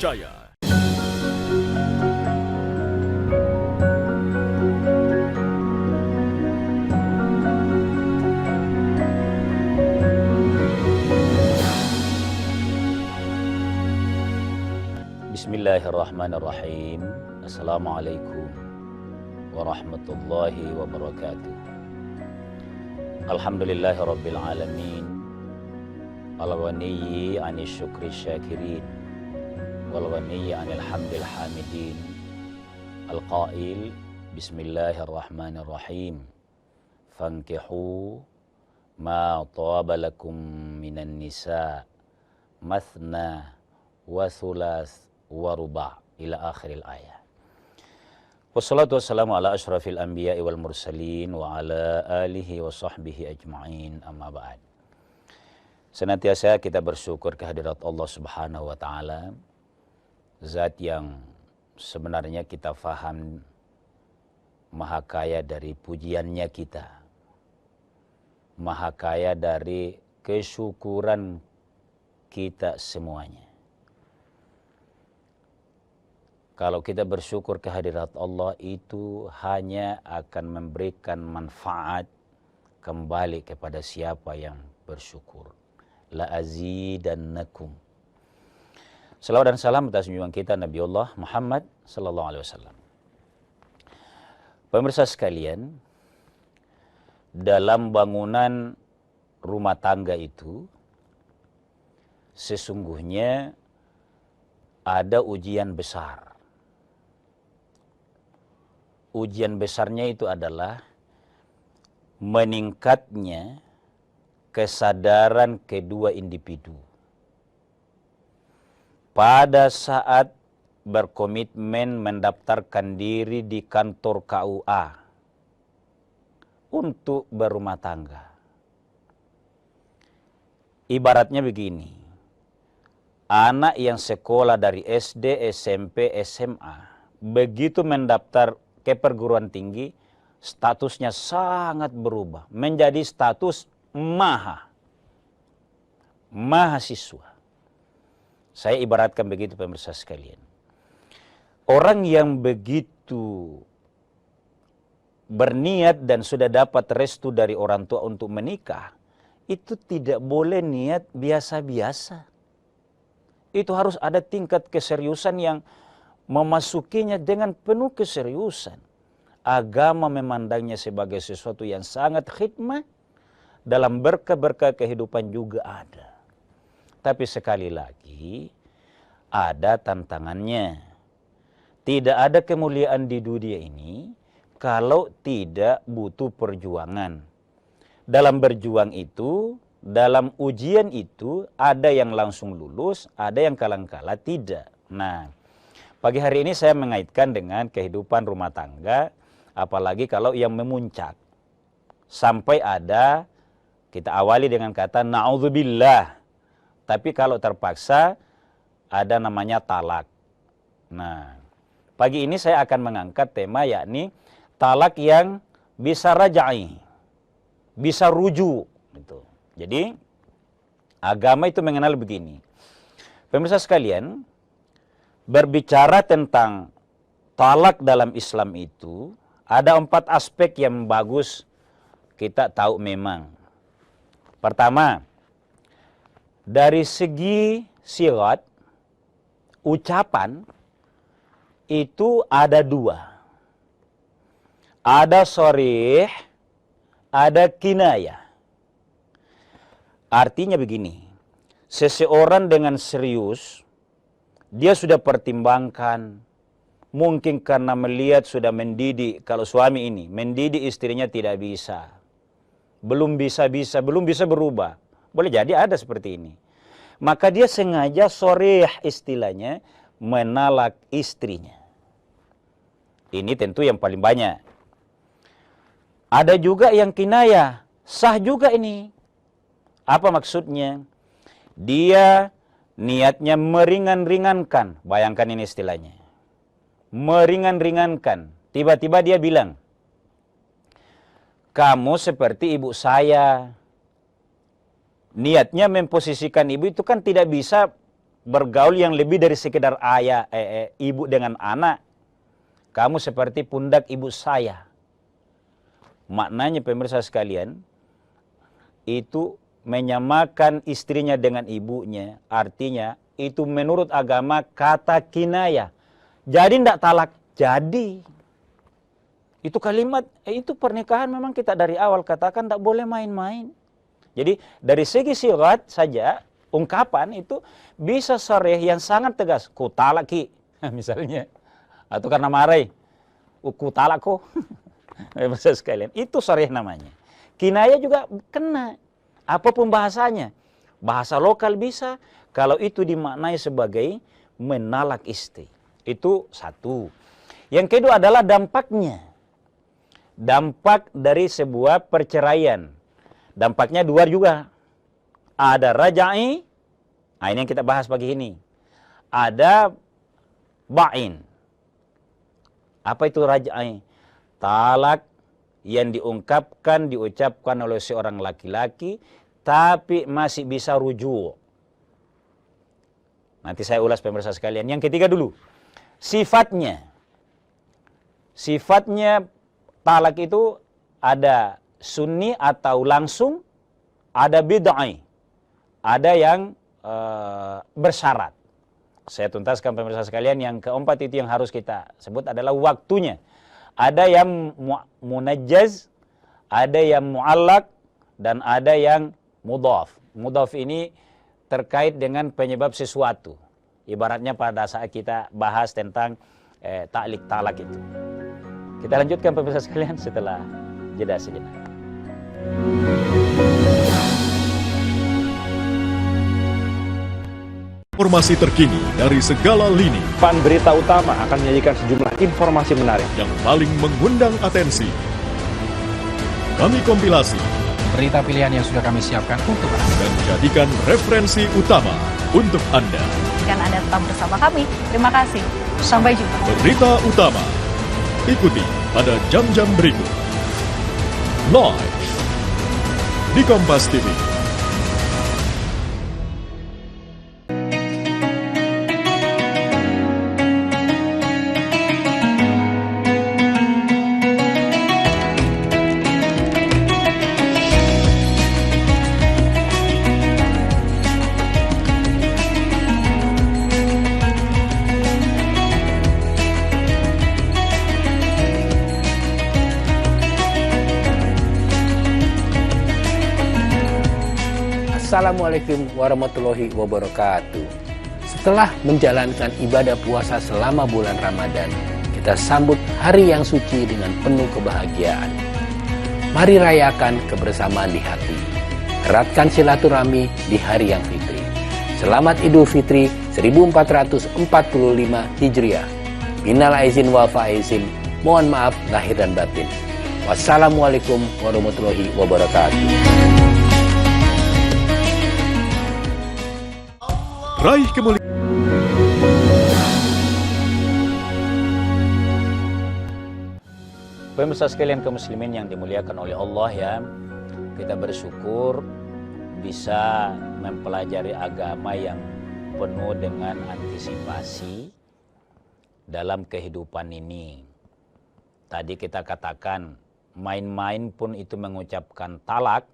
terpercaya. Bismillahirrahmanirrahim. Assalamualaikum warahmatullahi wabarakatuh. Alhamdulillahi rabbil alamin. Al-ghaniyyi 'anil syukri syakirin wal ghaniyyi 'anil hamdil hamidin. Al-qail bismillahirrahmanirrahim. Fankihu ma taba lakum minan nisa mathna wa thulath wa ruba' ila akhiril ayat. Wassalatu wassalamu ala asyrafil anbiya'i wal mursalin wa ala alihi wa sahbihi ajma'in, amma ba'd. Senantiasa kita bersyukur kehadirat Allah Subhanahu wa taala, zat yang sebenarnya kita faham maha kaya dari pujiannya kita, maha kaya dari kesyukuran kita semuanya. Kalau kita bersyukur kehadirat Allah, itu hanya akan memberikan manfaat kembali kepada siapa yang bersyukur. La azidannakum. Salawat dan salam atas junjungan kita Nabi Allah Muhammad sallallahu alaihi wasallam. Pemirsa sekalian, dalam bangunan rumah tangga itu sesungguhnya ada ujian besar. Ujian besarnya itu adalah meningkatnya kesadaran kedua individu pada saat berkomitmen mendaftarkan diri di kantor KUA untuk berumah tangga. Ibaratnya begini, anak yang sekolah dari SD, SMP, SMA, begitu mendaftar ke perguruan tinggi, statusnya sangat berubah menjadi status mahasiswa. Saya ibaratkan begitu pemirsa sekalian. Orang yang begitu berniat dan sudah dapat restu dari orang tua untuk menikah, itu tidak boleh niat biasa-biasa. Itu harus ada tingkat keseriusan yang memasukinya dengan penuh keseriusan. Agama memandangnya sebagai sesuatu yang sangat khidmat, dalam berkah-berkah kehidupan juga ada. Tapi sekali lagi, ada tantangannya. Tidak ada kemuliaan di dunia ini kalau tidak butuh perjuangan. Dalam berjuang itu, dalam ujian itu, ada yang langsung lulus, ada yang kadang-kala tidak. Nah, pagi hari ini saya mengaitkan dengan kehidupan rumah tangga, apalagi kalau yang memuncak. Sampai ada, kita awali dengan kata na'udzubillah. Tapi kalau terpaksa, ada namanya talak. Nah, pagi ini saya akan mengangkat tema yakni talak yang bisa raja'i, bisa rujuk. Gitu. Jadi, agama itu mengenal begini. Pemirsa sekalian, berbicara tentang talak dalam Islam itu, ada 4 aspek yang bagus kita tahu memang. Pertama, dari segi sirat, ucapan, itu ada 2. Ada sharih, ada kinayah. Artinya begini, seseorang dengan serius, dia sudah pertimbangkan, mungkin karena melihat sudah mendidik, kalau suami ini mendidik istrinya tidak bisa, belum bisa berubah. Boleh jadi ada seperti ini. Maka dia sengaja sharih istilahnya, menalak istrinya. Ini tentu yang paling banyak. Ada juga yang kinayah, sah juga ini. Apa maksudnya? Dia niatnya meringan-ringankan, bayangkan ini istilahnya. Meringan-ringankan. Tiba-tiba dia bilang, kamu seperti ibu saya. Niatnya memposisikan ibu itu kan tidak bisa bergaul yang lebih dari sekedar ayah, ibu dengan anak. Kamu seperti pundak ibu saya. Maknanya pemirsa sekalian, itu menyamakan istrinya dengan ibunya. Artinya, itu menurut agama kata kinayah. Jadi tidak talak, jadi. Itu kalimat, itu pernikahan memang kita dari awal katakan tidak boleh main-main. Jadi dari segi sigat saja, ungkapan itu bisa sarih yang sangat tegas. Ku talak ki, misalnya. Atau karena marah, ku talak ko. Pemirsa sekalian, itu sarih namanya. Kinayah juga kena. Apapun bahasanya. Bahasa lokal bisa, kalau itu dimaknai sebagai menalak istri. Itu satu. Yang kedua adalah dampaknya. Dampak dari sebuah perceraian. Dampaknya dua juga. Ada rajai, ini yang kita bahas pagi ini. Ada ba'in. Apa itu rajai? Talak yang diucapkan oleh seorang laki-laki, tapi masih bisa rujuk. Nanti saya ulas pemirsa sekalian. Yang ketiga dulu, sifatnya. Sifatnya talak itu ada sunni atau langsung, ada bid'ah, ada yang bersyarat. Saya tuntaskan pemirsa sekalian, yang keempat itu yang harus kita sebut adalah waktunya. Ada yang munajjaz, ada yang mu'allak, dan ada yang mudhaf. Mudhaf ini terkait dengan penyebab sesuatu. Ibaratnya pada saat kita bahas tentang ta'liq talak itu. Kita lanjutkan pemirsa sekalian setelah jeda sejenak. Informasi terkini dari segala lini. Pan Berita Utama akan menyajikan sejumlah informasi menarik yang paling mengundang atensi. Kami kompilasi berita pilihan yang sudah kami siapkan untuk Anda dan jadikan referensi utama untuk Anda. Dan Anda tetap bersama kami. Terima kasih. Sampai jumpa. Berita utama. Ikuti pada jam-jam berikut. Live di Kompas TV. Assalamualaikum warahmatullahi wabarakatuh. Setelah menjalankan ibadah puasa selama bulan Ramadan, kita sambut hari yang suci dengan penuh kebahagiaan. Mari rayakan kebersamaan di hati. Eratkan silaturahmi di hari yang fitri. Selamat Idul Fitri 1445 Hijriah. Minal aizin wal faizin. Mohon maaf lahir dan batin. Wassalamualaikum warahmatullahi wabarakatuh. Raih kemuliaan. Pemirsa sekalian kaum muslimin yang dimuliakan oleh Allah ya, kita bersyukur bisa mempelajari agama yang penuh dengan antisipasi dalam kehidupan ini. Tadi kita katakan main-main pun itu mengucapkan talak,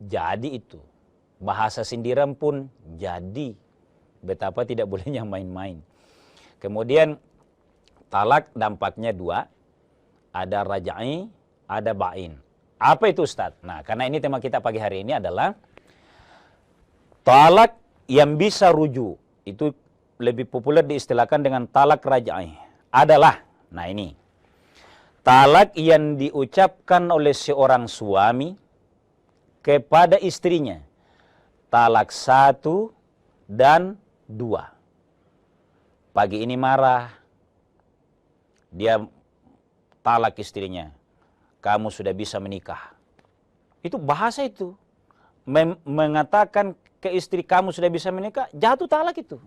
jadi itu. Bahasa sindiran pun jadi. Betapa tidak bolehnya main-main. Kemudian talak dampaknya dua. Ada rajai, ada ba'in. Apa itu Ustaz? Nah, karena ini tema kita pagi hari ini adalah talak yang bisa rujuk. Itu lebih populer diistilahkan dengan talak rajai. Adalah, nah ini. Talak yang diucapkan oleh seorang suami kepada istrinya. Talak 1 dan 2. Pagi ini marah, dia talak istrinya. Kamu sudah bisa menikah. Itu bahasa itu. Mengatakan ke istri kamu sudah bisa menikah, jatuh talak itu.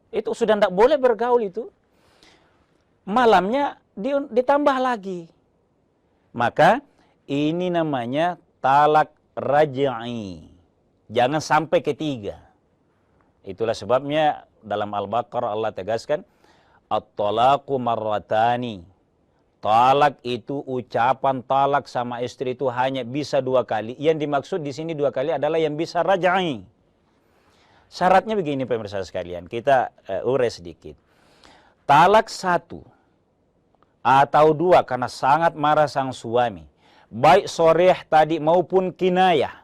Itu sudah tidak boleh bergaul itu. Malamnya ditambah lagi. Maka ini namanya talak raj'i. Jangan sampai ketiga. Itulah sebabnya dalam Al-Baqarah Allah tegaskan, at-talaqu marratani. Talak itu, ucapan talak sama istri itu hanya bisa 2 kali. Yang dimaksud di sini 2 kali adalah yang bisa raj'i. Syaratnya begini pemirsa sekalian, kita urai sedikit. Talak 1 atau 2 karena sangat marah sang suami, baik soreh tadi maupun kinayah,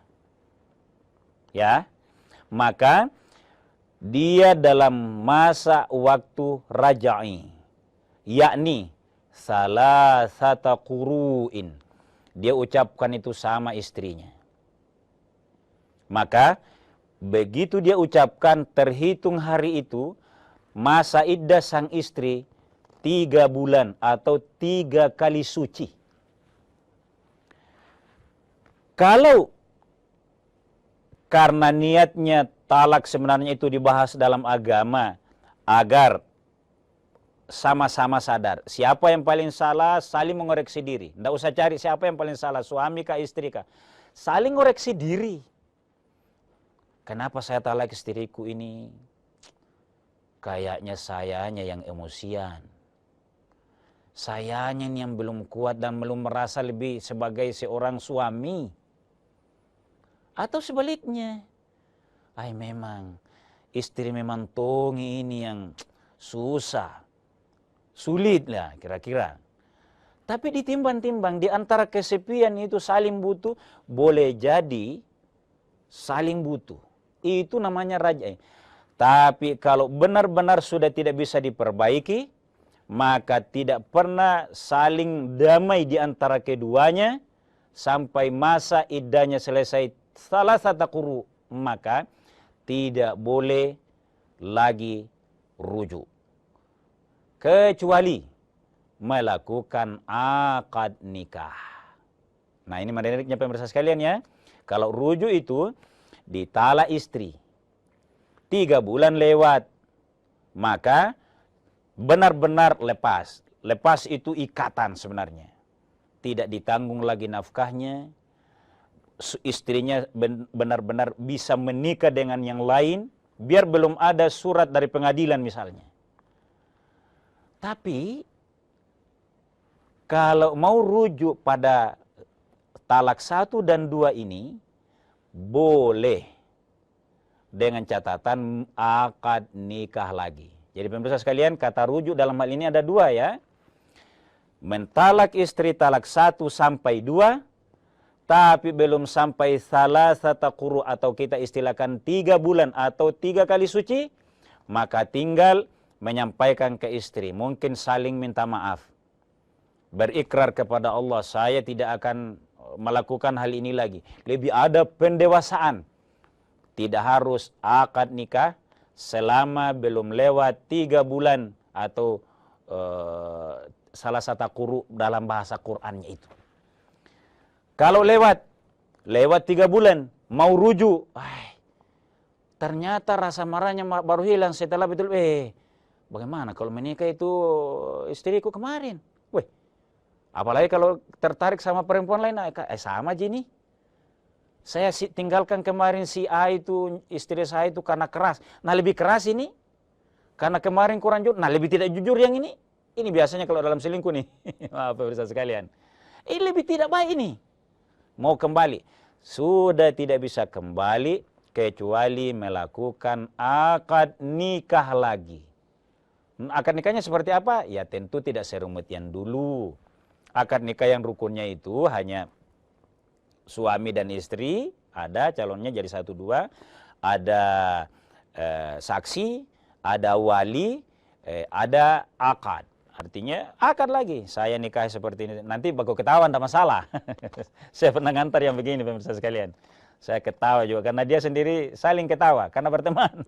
ya, maka dia dalam masa waktu raj'i, yakni salasata quru'in. Dia ucapkan itu sama istrinya. Maka begitu dia ucapkan, terhitung hari itu masa iddah sang istri 3 bulan atau 3 kali suci. Kalau karena niatnya talak sebenarnya itu dibahas dalam agama agar sama-sama sadar. Siapa yang paling salah, saling mengoreksi diri. Tidak usah cari siapa yang paling salah, suami kah, istri kah. Saling ngoreksi diri. Kenapa saya talak istriku ini? Kayaknya sayanya yang emosian. Sayanya yang belum kuat dan belum merasa lebih sebagai seorang suami. Atau sebaliknya. Memang, istri memang tongi ini yang susah. Sulit lah kira-kira. Tapi ditimbang-timbang di antara kesepian itu saling butuh, boleh jadi saling butuh. Itu namanya raj'i. Tapi kalau benar-benar sudah tidak bisa diperbaiki, maka tidak pernah saling damai di antara keduanya sampai masa iddahnya selesai salasata quru, maka tidak boleh lagi rujuk. Kecuali melakukan akad nikah. Nah, ini menariknya pemirsa sekalian ya. Kalau rujuk itu ditalak istri 3 bulan lewat, maka benar-benar lepas. Lepas itu ikatan sebenarnya. Tidak ditanggung lagi nafkahnya. Istrinya benar-benar bisa menikah dengan yang lain, biar belum ada surat dari pengadilan misalnya. Tapi kalau mau rujuk pada talak 1 dan 2 ini, boleh dengan catatan akad nikah lagi. Jadi pemirsa sekalian, kata rujuk dalam hal ini ada 2 ya. Mentalak istri talak 1 sampai 2, tapi belum sampai salasata quru atau kita istilahkan 3 bulan atau 3 kali suci, maka tinggal menyampaikan ke istri, mungkin saling minta maaf. Berikrar kepada Allah, saya tidak akan melakukan hal ini lagi. Lebih ada pendewasaan. Tidak harus akad nikah selama belum lewat 3 bulan atau salasata quru dalam bahasa Qur'annya itu. Kalau lewat 3 bulan, mau rujuk, ternyata rasa marahnya baru hilang setelah betul, bagaimana kalau menikah itu istriku kemarin? Apalagi kalau tertarik sama perempuan lain, sama aja nih. Saya tinggalkan kemarin si A itu, istri saya itu karena keras. Nah lebih keras ini, karena kemarin kurang jujur, nah lebih tidak jujur yang ini. Ini biasanya kalau dalam selingkuh nih, maaf pemirsa sekalian. Ini lebih tidak baik ini. Mau kembali, sudah tidak bisa kembali kecuali melakukan akad nikah lagi. Akad nikahnya seperti apa? Ya tentu tidak serumit yang dulu. Akad nikah yang rukunnya itu hanya suami dan istri, ada calonnya jadi 1, 2, ada saksi, ada wali, ada akad. Artinya akad lagi, saya nikah seperti ini. Nanti baku ketahuan, tidak masalah. Saya pernah ngantar yang begini pemirsa sekalian. Saya ketawa juga karena dia sendiri saling ketawa karena berteman.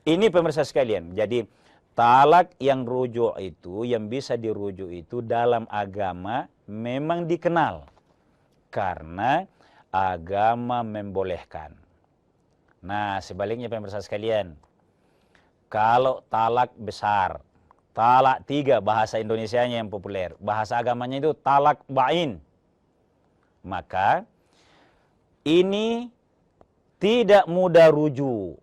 Ini pemirsa sekalian, jadi talak yang rujuk itu, yang bisa dirujuk itu dalam agama memang dikenal. Karena agama membolehkan. Nah sebaliknya pemirsa sekalian, kalau talak besar, talak 3 bahasa Indonesianya yang populer, bahasa agamanya itu talak bain, maka ini tidak mudah rujuk.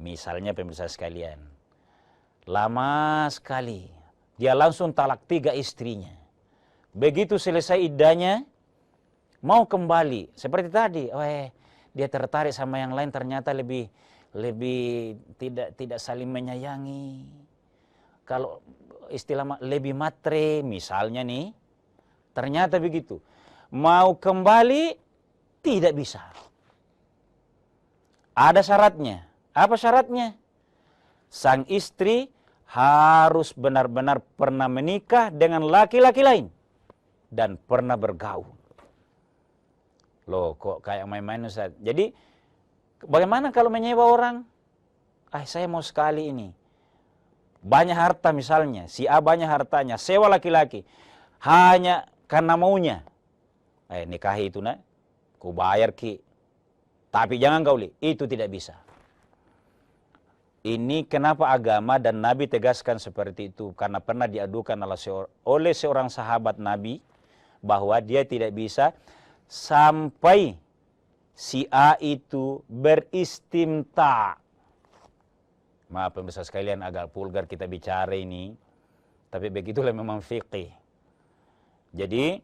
Misalnya pemirsa sekalian, lama sekali, dia langsung talak 3 istrinya. Begitu selesai iddahnya, mau kembali. Seperti tadi, dia tertarik sama yang lain, ternyata lebih tidak saling menyayangi. Kalau istilah lebih matre misalnya nih, ternyata begitu. Mau kembali tidak bisa. Ada syaratnya. Apa syaratnya? Sang istri harus benar-benar pernah menikah dengan laki-laki lain dan pernah bergaul. Loh, kok kayak main-main Ustaz? Jadi bagaimana kalau menyewa orang? Saya mau sekali ini. Banyak harta misalnya, si A banyak hartanya, sewa laki-laki. Hanya karena maunya. Nikahi itu nak, ku bayar ki. Tapi jangan gauli, itu tidak bisa. Ini kenapa agama dan Nabi tegaskan seperti itu. Karena pernah diadukan oleh seorang sahabat Nabi, bahwa dia tidak bisa sampai si A itu beristimta. Maaf pemirsa sekalian, agak vulgar kita bicara ini, tapi begitulah memang fikih. Jadi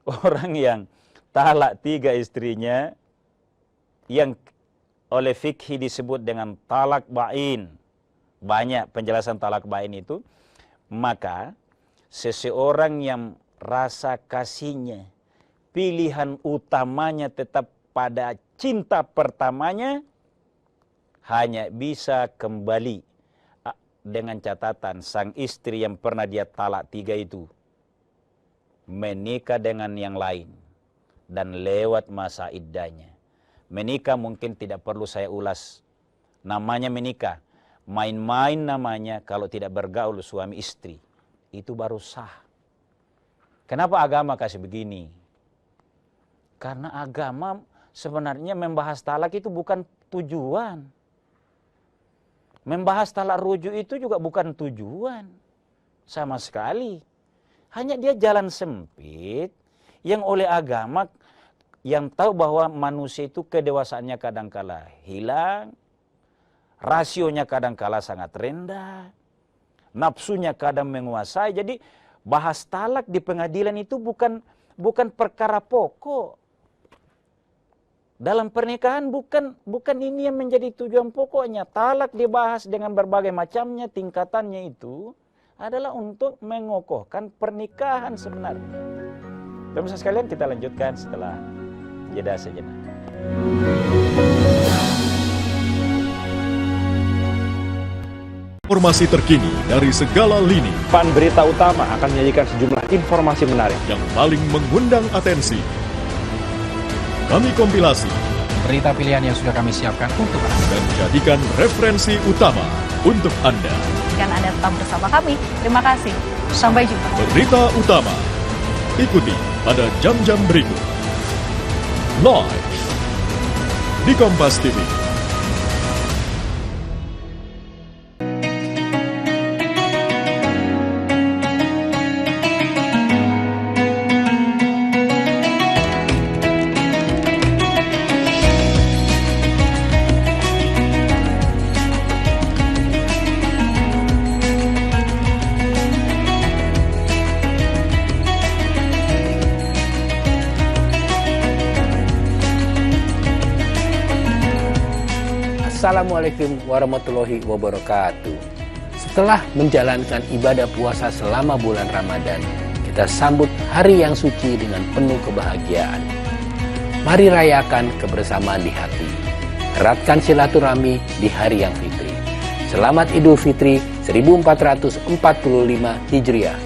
orang yang talak 3 istrinya, yang oleh fikih disebut dengan talak bain, banyak penjelasan talak bain itu, maka seseorang yang rasa kasihnya, pilihan utamanya tetap pada cinta pertamanya, hanya bisa kembali dengan catatan sang istri yang pernah dia talak 3 itu menikah dengan yang lain dan lewat masa iddahnya. Menikah mungkin tidak perlu saya ulas, namanya menikah, main-main namanya kalau tidak bergaul suami istri, itu baru sah. Kenapa agama kasih begini? Karena agama sebenarnya membahas talak itu bukan tujuan. Membahas talak rujuk itu juga bukan tujuan sama sekali. Hanya dia jalan sempit yang oleh agama, yang tahu bahwa manusia itu kedewasaannya kadangkala hilang, rasionya kadangkala sangat rendah, nafsunya kadang menguasai. Jadi bahas talak di pengadilan itu bukan perkara pokok. Dalam pernikahan bukan ini yang menjadi tujuan pokoknya. Talak dibahas dengan berbagai macamnya, tingkatannya itu adalah untuk mengokohkan pernikahan sebenarnya. Pemirsa sekalian, kita lanjutkan setelah jeda sejenak. Informasi terkini dari segala lini Pan Berita Utama akan menyajikan sejumlah informasi menarik yang paling mengundang atensi. Kami kompilasi Berita pilihan yang sudah kami siapkan untuk Anda. dan jadikan referensi utama untuk Anda. Dan Anda tetap bersama kami. Terima kasih. Sampai jumpa. Berita utama ikuti pada jam-jam berikut. Live di Kompas TV. Assalamualaikum warahmatullahi wabarakatuh. Setelah menjalankan ibadah puasa selama bulan Ramadan, kita sambut hari yang suci dengan penuh kebahagiaan. Mari rayakan kebersamaan di hati. Eratkan silaturahmi di hari yang fitri. Selamat Idul Fitri 1445 Hijriah.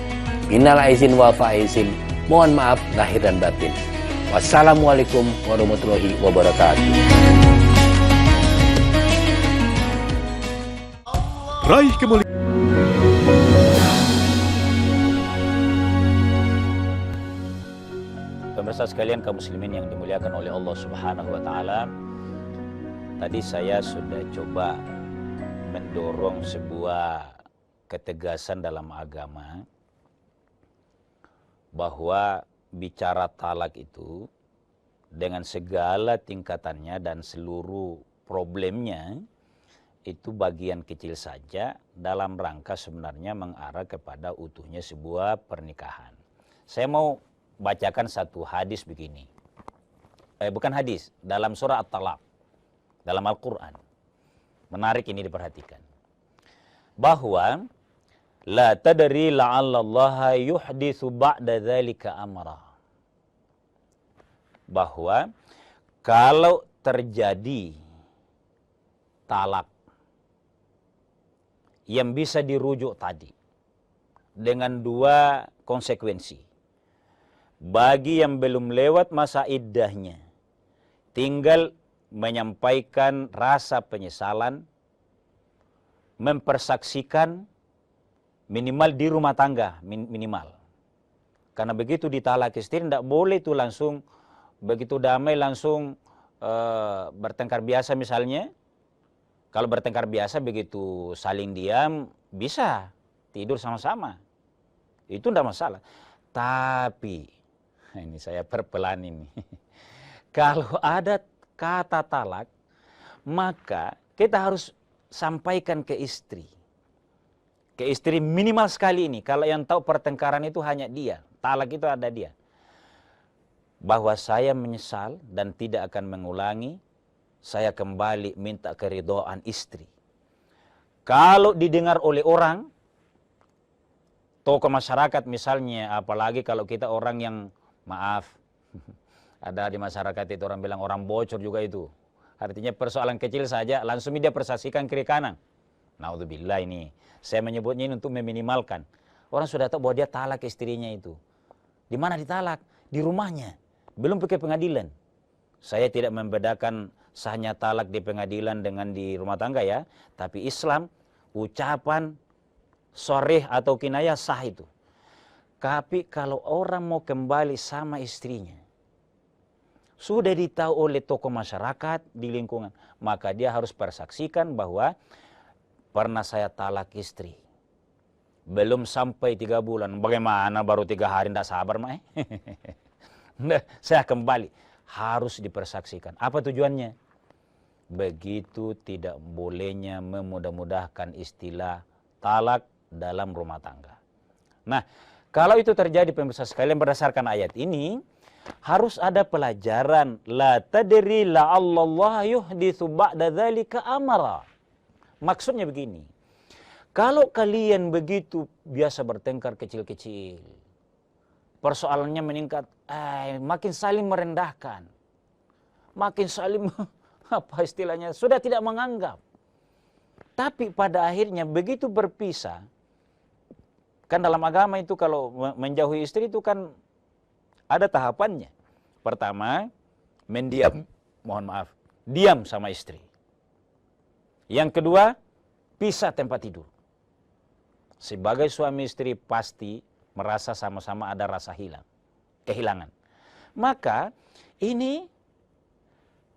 Minal aizin wal faizin. Mohon maaf lahir dan batin. Wassalamualaikum warahmatullahi wabarakatuh. Raih kemuliaan. Pemirsa sekalian, kaum muslimin yang dimuliakan oleh Allah Subhanahu wa taala. Tadi saya sudah coba mendorong sebuah ketegasan dalam agama bahwa bicara talak itu dengan segala tingkatannya dan seluruh problemnya itu bagian kecil saja dalam rangka sebenarnya mengarah kepada utuhnya sebuah pernikahan. Saya mau bacakan satu hadis begini. Bukan hadis, dalam surah At-Talaq, dalam Al-Quran. Menarik ini diperhatikan. Bahwa la tadri la'allallaha yuhditsu ba'da dzalika amra. Bahwa kalau terjadi talak yang bisa dirujuk tadi dengan dua konsekuensi. Bagi yang belum lewat masa iddahnya, tinggal menyampaikan rasa penyesalan, mempersaksikan minimal di rumah tangga, minimal. Karena begitu ditalak istri, tidak boleh itu langsung, begitu damai langsung bertengkar biasa misalnya. Kalau bertengkar biasa begitu saling diam, bisa tidur sama-sama. Itu tidak masalah. Tapi, ini saya perpelan ini. Kalau ada kata talak, maka kita harus sampaikan ke istri. Ke istri minimal sekali ini. Kalau yang tahu pertengkaran itu hanya dia. Talak itu ada dia. Bahwa saya menyesal dan tidak akan mengulangi. Saya kembali minta keridhaan istri. Kalau didengar oleh orang, tokoh masyarakat misalnya, apalagi kalau kita orang yang, maaf, ada di masyarakat itu orang bilang orang bocor juga itu. Artinya persoalan kecil saja, langsung dia persaksikan kiri kanan. Naudzubillah ini. Saya menyebutnya ini untuk meminimalkan. Orang sudah tahu bahwa dia talak istrinya itu. Di mana ditalak? Di rumahnya. Belum pergi pengadilan. Saya tidak membedakan sahnya talak di pengadilan dengan di rumah tangga ya. Tapi Islam, ucapan sharih atau kinayah sah itu. Tapi kalau orang mau kembali sama istrinya, sudah ditahu oleh tokoh masyarakat di lingkungan, maka dia harus persaksikan bahwa pernah saya talak istri. Belum sampai 3 bulan. Bagaimana baru 3 hari tidak sabar, Mae? Saya kembali. Harus dipersaksikan. Apa tujuannya? Begitu tidak bolehnya memudah-mudahkan istilah talak dalam rumah tangga. Nah, kalau itu terjadi pemirsa sekalian berdasarkan ayat ini, harus ada pelajaran. La tadri la'allallaha yuhditsu ba'da dzalika amra. Maksudnya begini. Kalau kalian begitu biasa bertengkar kecil-kecil, persoalannya meningkat, makin saling merendahkan, makin saling apa istilahnya, sudah tidak menganggap. Tapi pada akhirnya begitu berpisah, kan dalam agama itu kalau menjauhi istri itu kan ada tahapannya. Pertama, mendiam, mohon maaf, diam sama istri. Yang kedua, pisah tempat tidur. Sebagai suami istri pasti merasa sama-sama ada rasa kehilangan. Maka ini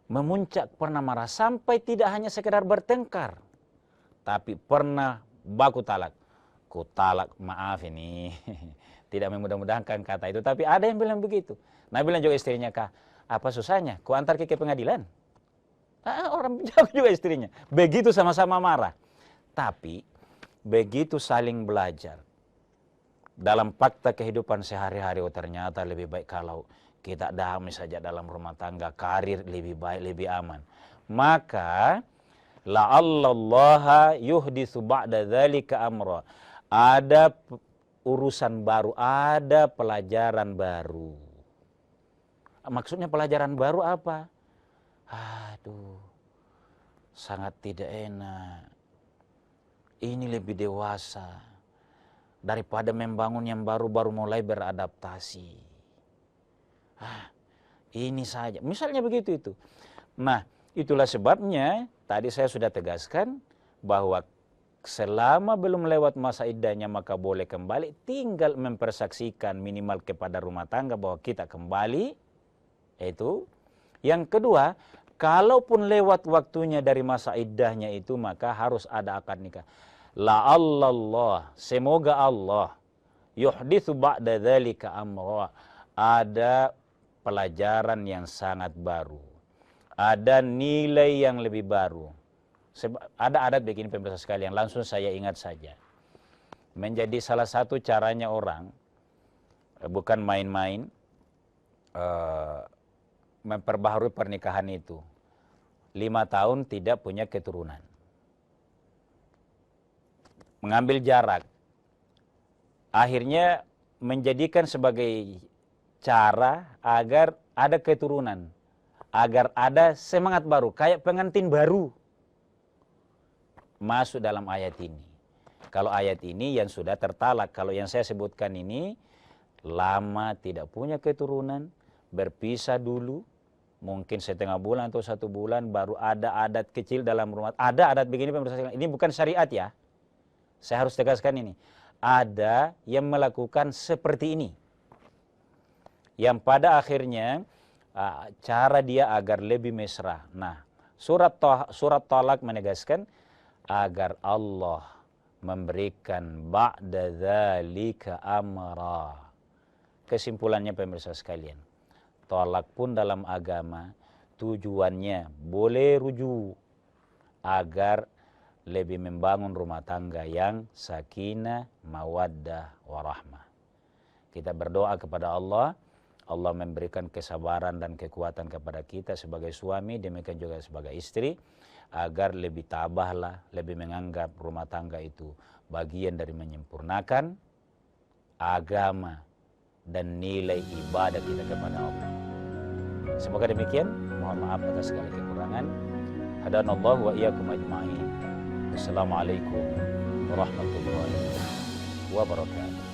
memuncak pernah marah sampai tidak hanya sekedar bertengkar, tapi pernah baku talak. Ku talak, maaf ini tidak memudah-mudahkan kata itu, tapi ada yang bilang begitu. Nah bilang juga istrinya, Kak, apa susahnya? Ku antar ke pengadilan. Orang jauh juga istrinya. Begitu sama-sama marah. Tapi begitu saling belajar dalam fakta kehidupan sehari-hari, oh ternyata lebih baik kalau kita damai saja dalam rumah tangga, karir lebih baik, lebih aman. Maka la'allallaha yuhditsu ba'da dzalika amra. Ada urusan baru, ada pelajaran baru. Maksudnya pelajaran baru apa? Aduh, sangat tidak enak. Ini lebih dewasa daripada membangun yang baru-baru mulai beradaptasi. Ini saja. Misalnya begitu itu. Nah, itulah sebabnya tadi saya sudah tegaskan bahwa selama belum lewat masa iddahnya maka boleh kembali, tinggal mempersaksikan minimal kepada rumah tangga bahwa kita kembali. Itu. Yang kedua, kalaupun lewat waktunya dari masa iddahnya itu maka harus ada akad nikah. La'allallah, semoga Allah yuhditsu ba'da dzalika amra. Ada pelajaran yang sangat baru. Ada nilai yang lebih baru. Ada adat begini pemirsa sekalian, langsung saya ingat saja. Menjadi salah satu caranya orang, bukan main-main, memperbaharui pernikahan itu. 5 tahun tidak punya keturunan. Mengambil jarak. Akhirnya menjadikan sebagai cara agar ada keturunan. Agar ada semangat baru, kayak pengantin baru. Masuk dalam ayat ini. Kalau ayat ini yang sudah tertalak, kalau yang saya sebutkan ini lama tidak punya keturunan, berpisah dulu, mungkin setengah bulan atau 1 bulan baru ada adat kecil dalam rumah. Ada adat begini pemirsa sekalian. Ini bukan syariat ya. Saya harus tegaskan ini. Ada yang melakukan seperti ini. Yang pada akhirnya cara dia agar lebih mesra. Nah, surat Talak menegaskan agar Allah memberikan ba'da dzalika amra. Kesimpulannya pemirsa sekalian, talak pun dalam agama tujuannya boleh rujuk agar lebih membangun rumah tangga yang sakinah, mawaddah, warahmah. Kita berdoa kepada Allah, Allah memberikan kesabaran dan kekuatan kepada kita sebagai suami, demikian juga sebagai istri, agar lebih tabahlah, lebih menganggap rumah tangga itu bagian dari menyempurnakan agama dan nilai ibadah kita kepada Allah. Semoga demikian. Mohon maaf atas segala kekurangan. Hadanallahu wa iyyakum ajma'in. Wassalamualaikum warahmatullahi wabarakatuh.